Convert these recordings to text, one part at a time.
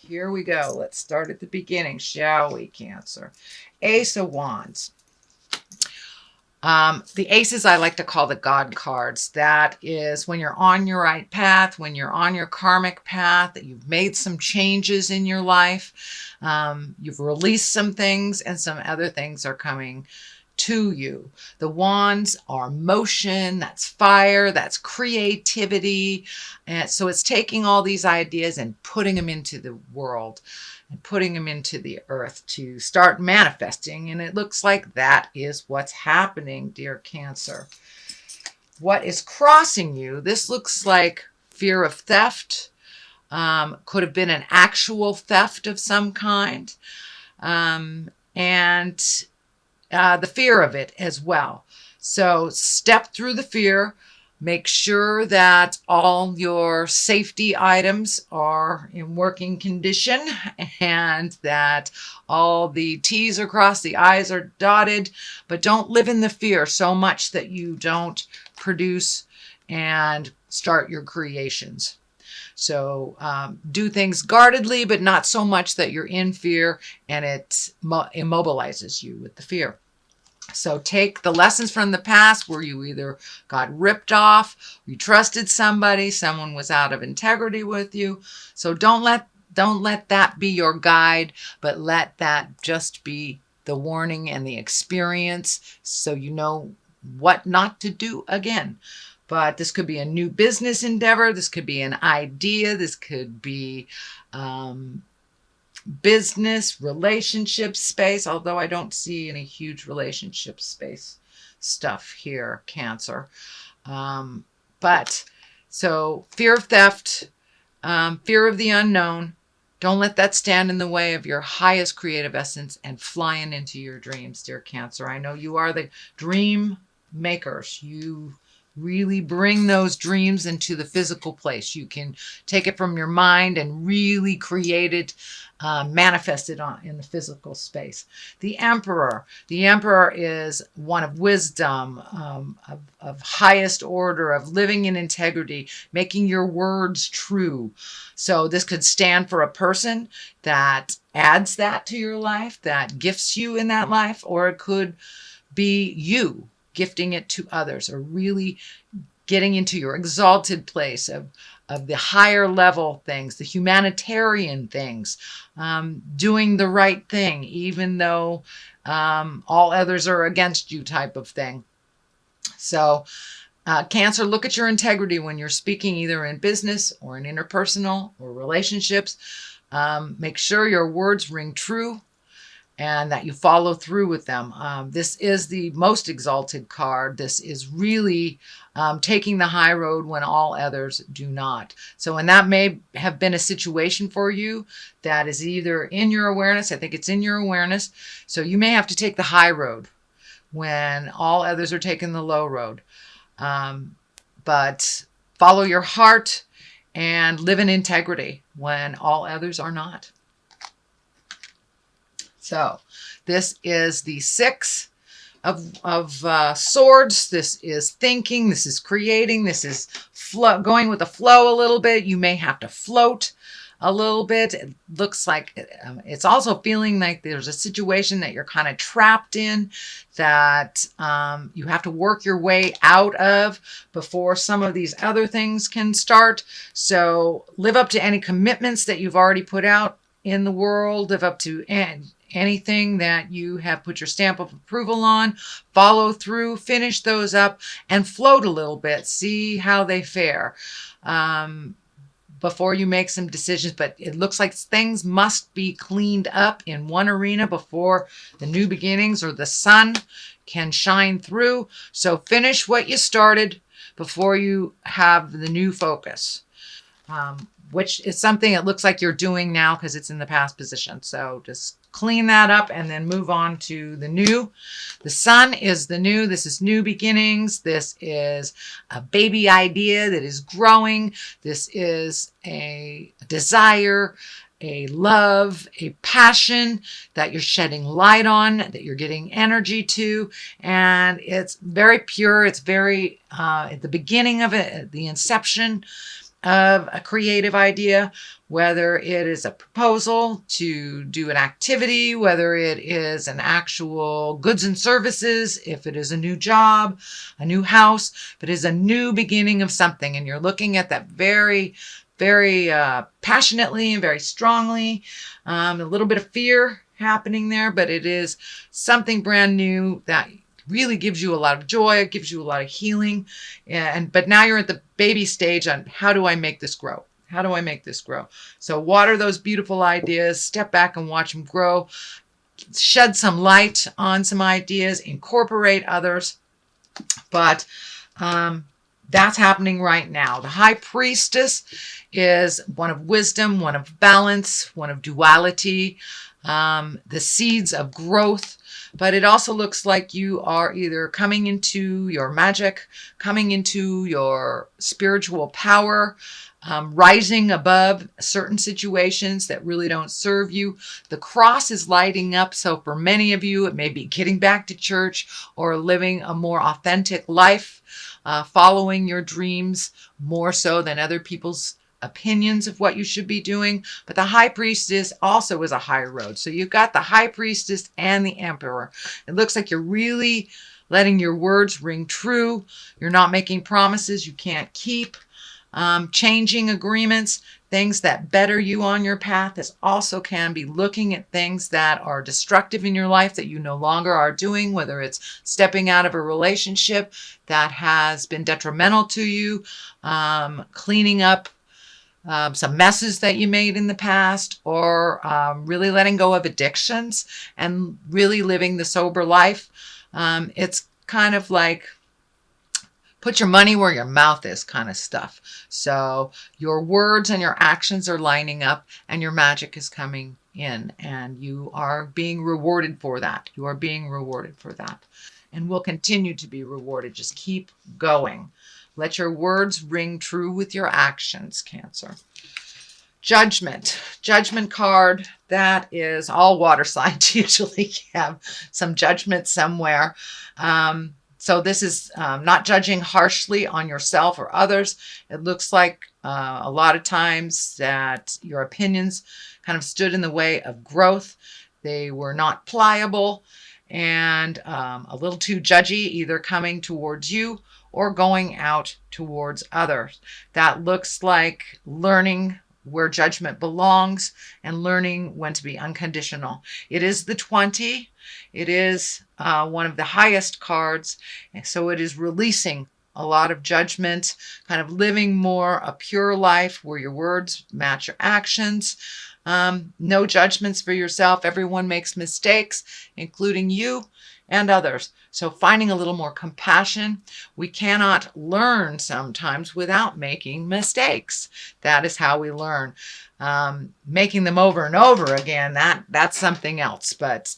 here we go. Let's start at the beginning, shall we, Cancer? Ace of Wands. The aces I like to call the God cards. That is when you're on your right path, when you're on your karmic path, that you've made some changes in your life. You've released some things and some other things are coming to you. The wands are motion, that's fire, that's creativity. And so it's taking all these ideas and putting them into the world and putting them into the earth to start manifesting. And it looks like that is what's happening, dear Cancer. What is crossing you? This looks like fear of theft. Could have been an actual theft of some kind. And the fear of it as well. So step through the fear. Make sure that all your safety items are in working condition and that all the T's are crossed, the I's are dotted, but don't live in the fear so much that you don't produce and start your creations. So do things guardedly, but not so much that you're in fear and it immobilizes you with the fear. So take the lessons from the past where you either got ripped off, you trusted somebody, someone was out of integrity with you. So don't let that be your guide, but let that just be the warning and the experience so you know what not to do again. But this could be a new business endeavor. This could be an idea. This could be business, relationship space, although I don't see any huge relationship space stuff here, Cancer. But so fear of theft, fear of the unknown. Don't let that stand in the way of your highest creative essence and flying into your dreams, dear Cancer. I know you are the dream makers. You really bring those dreams into the physical place. You can take it from your mind and really create it, manifest it in the physical space. The Emperor. The Emperor is one of wisdom, of highest order, of living in integrity, making your words true. So this could stand for a person that adds that to your life, that gifts you in that life, or it could be you gifting it to others, or really getting into your exalted place of the higher level things, the humanitarian things, doing the right thing, even though all others are against you type of thing. So Cancer, look at your integrity when you're speaking, either in business or in interpersonal or relationships. Make sure your words ring true and that you follow through with them. This is the most exalted card. This is really taking the high road when all others do not. So, and that may have been a situation for you that is either in your awareness. I think it's in your awareness. So you may have to take the high road when all others are taking the low road. But follow your heart and live in integrity when all others are not. So this is the Six of Swords. This is thinking. This is creating. This is going with the flow a little bit. You may have to float a little bit. It looks like it's also feeling like there's a situation that you're kind of trapped in that you have to work your way out of before some of these other things can start. So live up to any commitments that you've already put out in the world. Live up to anything that you have put your stamp of approval on, follow through, finish those up, and float a little bit. See how they fare before you make some decisions. But it looks like things must be cleaned up in one arena before the new beginnings or the sun can shine through. So finish what you started before you have the new focus. Which is something it looks like you're doing now because it's in the past position. So just clean that up and then move on to the new. The sun is the new. This is new beginnings. This is a baby idea that is growing. This is a desire, a love, a passion that you're shedding light on, that you're getting energy to. And it's very pure. It's very at the beginning of it, at the inception. of a creative idea, whether it is a proposal to do an activity, whether it is an actual goods and services, if it is a new job, a new house, if it is a new beginning of something, and you're looking at that very, very passionately and very strongly. A little bit of fear happening there, but it is something brand new that really gives you a lot of joy. It gives you a lot of healing. But now you're at the baby stage on how do I make this grow? How do I make this grow? So water those beautiful ideas, step back and watch them grow, shed some light on some ideas, incorporate others. But that's happening right now. The high priestess is one of wisdom, one of balance, one of duality, the seeds of growth. But it also looks like you are either coming into your magic, coming into your spiritual power, rising above certain situations that really don't serve you. The cross is lighting up. So for many of you, it may be getting back to church or living a more authentic life, following your dreams more so than other people's opinions of what you should be doing. But the high priestess also is a high road. So you've got the high priestess and the emperor. It looks like you're really letting your words ring true. You're not making promises you can't keep. Changing agreements, things that better you on your path. This also can be looking at things that are destructive in your life that you no longer are doing, whether it's stepping out of a relationship that has been detrimental to you, cleaning up some messes that you made in the past, or really letting go of addictions and really living the sober life. It's kind of like put your money where your mouth is kind of stuff. So your words and your actions are lining up and your magic is coming in and you are being rewarded for that. You are being rewarded for that and will continue to be rewarded. Just keep going. Let your words ring true with your actions, Cancer. Judgment. Judgment card. That is all water signs usually have some judgment somewhere. So this is not judging harshly on yourself or others. It looks like a lot of times that your opinions kind of stood in the way of growth. They were not pliable and a little too judgy, either coming towards you or going out towards others. That looks like learning where judgment belongs and learning when to be unconditional. It is the 20. It is one of the highest cards. And so it is releasing a lot of judgment, kind of living more a pure life where your words match your actions. No judgments for yourself. Everyone makes mistakes, including you and others. So finding a little more compassion. We cannot learn sometimes without making mistakes. That is how we learn. Making them over and over again, that's something else. But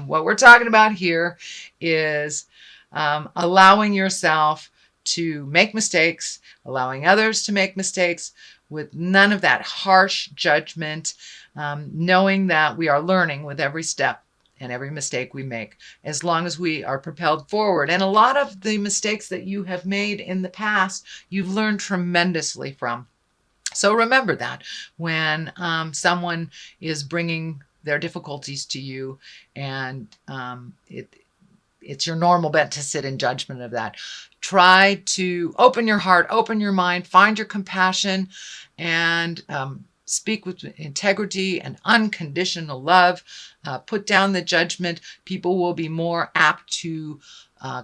what we're talking about here is allowing yourself to make mistakes, allowing others to make mistakes with none of that harsh judgment, knowing that we are learning with every step and every mistake we make, as long as we are propelled forward. And a lot of the mistakes that you have made in the past, you've learned tremendously from. So remember that when someone is bringing their difficulties to you and it's your normal bent to sit in judgment of that. Try to open your heart, open your mind, find your compassion, and speak with integrity and unconditional love. Put down the judgment. People will be more apt to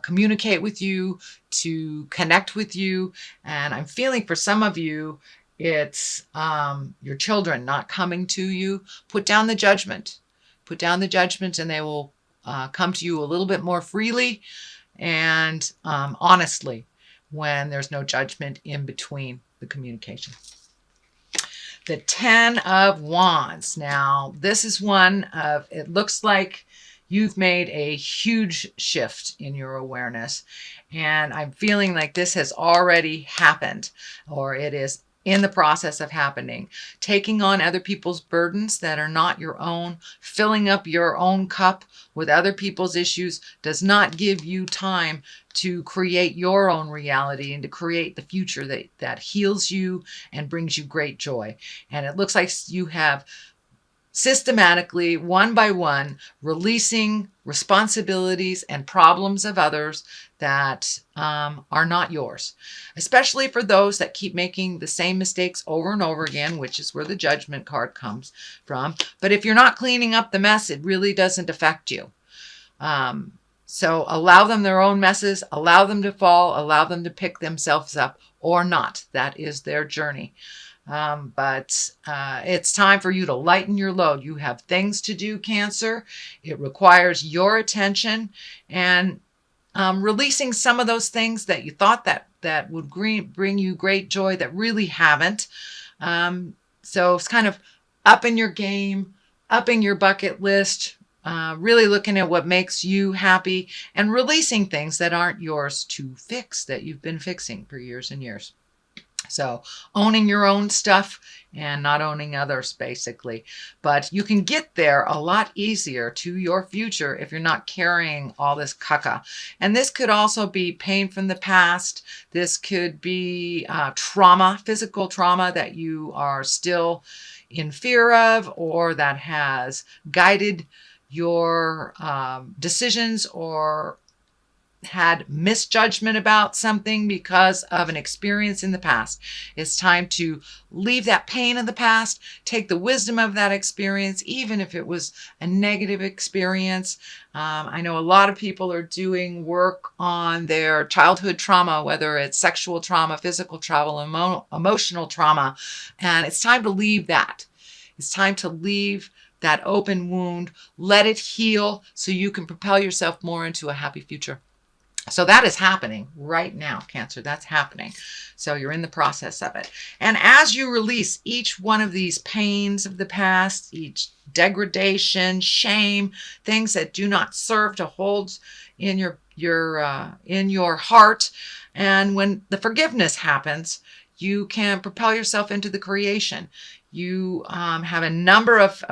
communicate with you, to connect with you. And I'm feeling for some of you, it's your children not coming to you. Put down the judgment. Put down the judgment and they will come to you a little bit more freely and honestly when there's no judgment in between the communication. The 10 of Wands. Now, this is one of, it looks like you've made a huge shift in your awareness. And I'm feeling like this has already happened, or it is in the process of happening. Taking on other people's burdens that are not your own, filling up your own cup with other people's issues does not give you time to create your own reality and to create the future that heals you and brings you great joy. And it looks like you have systematically, one by one, releasing responsibilities and problems of others that are not yours, especially for those that keep making the same mistakes over and over again, which is where the judgment card comes from. But if you're not cleaning up the mess, it really doesn't affect you. So allow them their own messes, allow them to fall, allow them to pick themselves up or not. That is their journey. But it's time for you to lighten your load. You have things to do, Cancer. It requires your attention and releasing some of those things that you thought that would bring you great joy that really haven't. So it's kind of upping your game, upping your bucket list, really looking at what makes you happy and releasing things that aren't yours to fix that you've been fixing for years and years. So owning your own stuff and not owning others, basically. But you can get there a lot easier to your future if you're not carrying all this caca. And this could also be pain from the past. This could be trauma, physical trauma that you are still in fear of or that has guided your decisions or had misjudgment about something because of an experience in the past. It's time to leave that pain in the past, take the wisdom of that experience, even if it was a negative experience. I know a lot of people are doing work on their childhood trauma, whether it's sexual trauma, physical trauma, emotional trauma, and it's time to leave that. It's time to leave that open wound, let it heal so you can propel yourself more into a happy future. So that is happening right now, Cancer. That's happening. So you're in the process of it. And as you release each one of these pains of the past, each degradation, shame, things that do not serve to hold in your heart, and when the forgiveness happens, you can propel yourself into the creation. You have a number of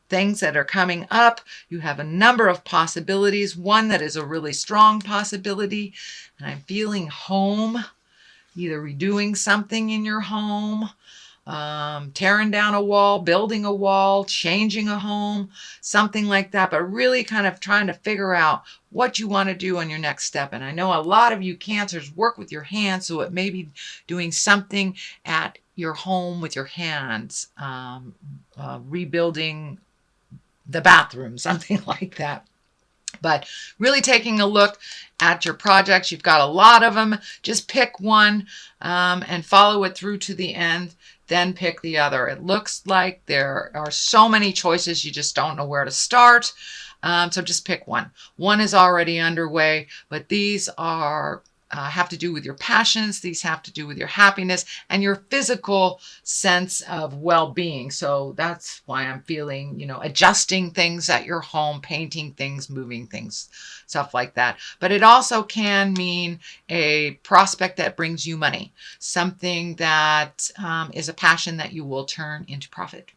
things that are coming up. You have a number of possibilities. One that is a really strong possibility. And I'm feeling home, either redoing something in your home, tearing down a wall, building a wall, changing a home, something like that. But really kind of trying to figure out what you want to do on your next step. And I know a lot of you Cancers work with your hands, so it may be doing something at your home with your hands, rebuilding the bathroom, something like that. But really taking a look at your projects. You've got a lot of them. Just pick one and follow it through to the end. Then pick the other. It looks like there are so many choices. You just don't know where to start. So just pick one. One is already underway, but these are have to do with your passions. These have to do with your happiness and your physical sense of well-being. So that's why I'm feeling, adjusting things at your home, painting things, moving things, stuff like that. But it also can mean a prospect that brings you money, something that is a passion that you will turn into profit.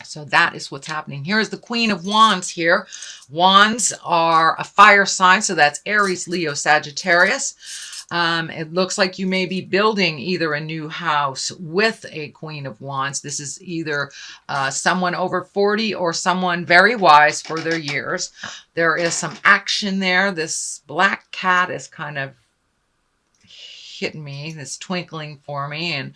So that is what's happening. Here is the Queen of Wands here. Wands are a fire sign, so that's Aries, Leo, Sagittarius. It looks like you may be building either a new house with a Queen of Wands. This is either someone over 40 or someone very wise for their years. There is some action there. This black cat is kind of hitting me. It's twinkling for me, and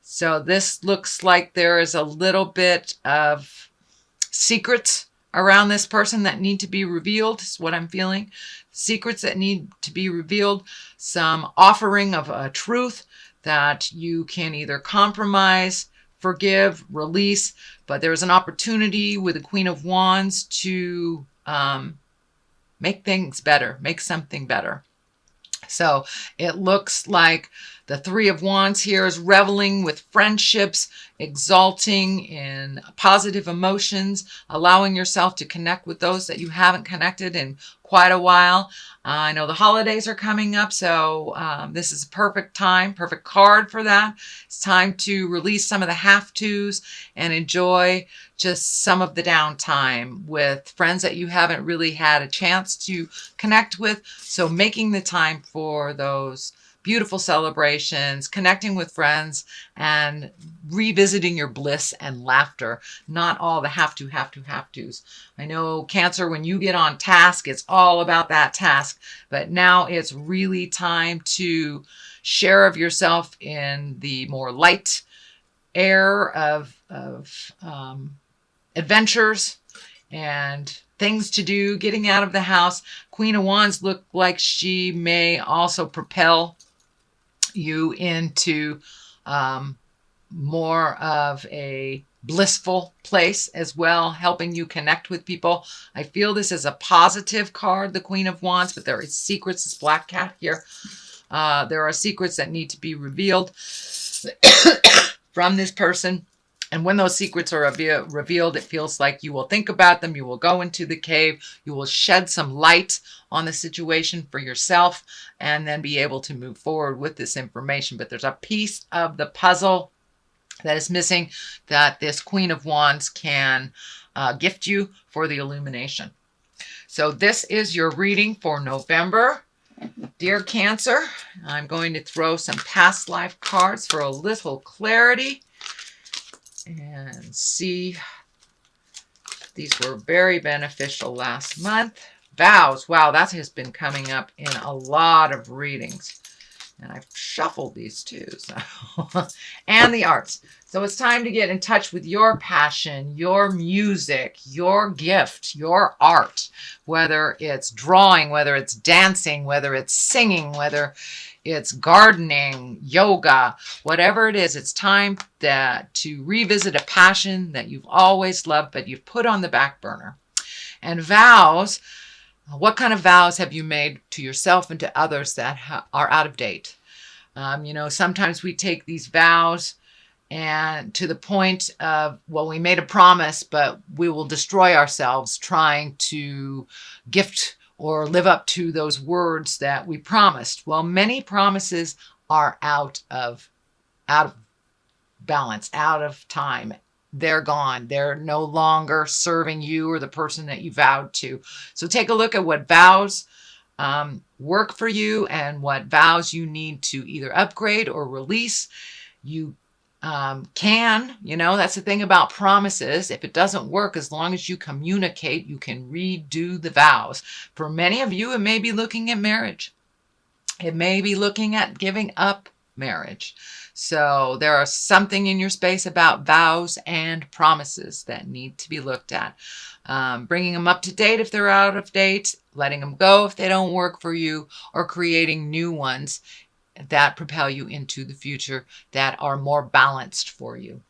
so this looks like there is a little bit of secrets around this person that need to be revealed, is what I'm feeling. Secrets that need to be revealed. Some offering of a truth that you can either compromise, forgive, release. But there's an opportunity with the Queen of Wands to make things better, make something better. So it looks like The Three of Wands here is reveling with friendships, exalting in positive emotions, allowing yourself to connect with those that you haven't connected in quite a while. I know the holidays are coming up, so this is a perfect time, perfect card for that. It's time to release some of the have-tos and enjoy just some of the downtime with friends that you haven't really had a chance to connect with. So making the time for those beautiful celebrations, connecting with friends, and revisiting your bliss and laughter, not all the have-tos. I know Cancer, when you get on task, it's all about that task, but now it's really time to share of yourself in the more light air of adventures and things to do, getting out of the house. Queen of Wands look like she may also propel you into more of a blissful place as well, helping you connect with people. I feel this is a positive card, the Queen of Wands, but there is secrets. This black cat here. There are secrets that need to be revealed from this person. And when those secrets are revealed, it feels like you will think about them. You will go into the cave. You will shed some light on the situation for yourself and then be able to move forward with this information. But there's a piece of the puzzle that is missing that this Queen of Wands can gift you for the illumination. So this is your reading for November. Dear Cancer, I'm going to throw some past life cards for a little clarity and see. These were very beneficial last month. Vows. Wow, that has been coming up in a lot of readings. And I've shuffled these too. So and the arts. So it's time to get in touch with your passion, your music, your gift, your art. Whether it's drawing, whether it's dancing, whether it's singing, whether it's gardening, yoga, whatever it is, it's time to revisit a passion that you've always loved, but you've put on the back burner. And vows, what kind of vows have you made to yourself and to others that are out of date? Sometimes we take these vows and to the point of, well, we made a promise, but we will destroy ourselves trying to gift or live up to those words that we promised. Well, many promises are out of balance, out of time. They're gone. They're no longer serving you or the person that you vowed to. So take a look at what vows work for you and what vows you need to either upgrade or release. You that's the thing about promises. If it doesn't work, as long as you communicate, you can redo the vows. For many of you, it may be looking at marriage. It may be looking at giving up marriage. So there are something in your space about vows and promises that need to be looked at. Bringing them up to date if they're out of date, letting them go if they don't work for you, or creating new ones that propel you into the future that are more balanced for you.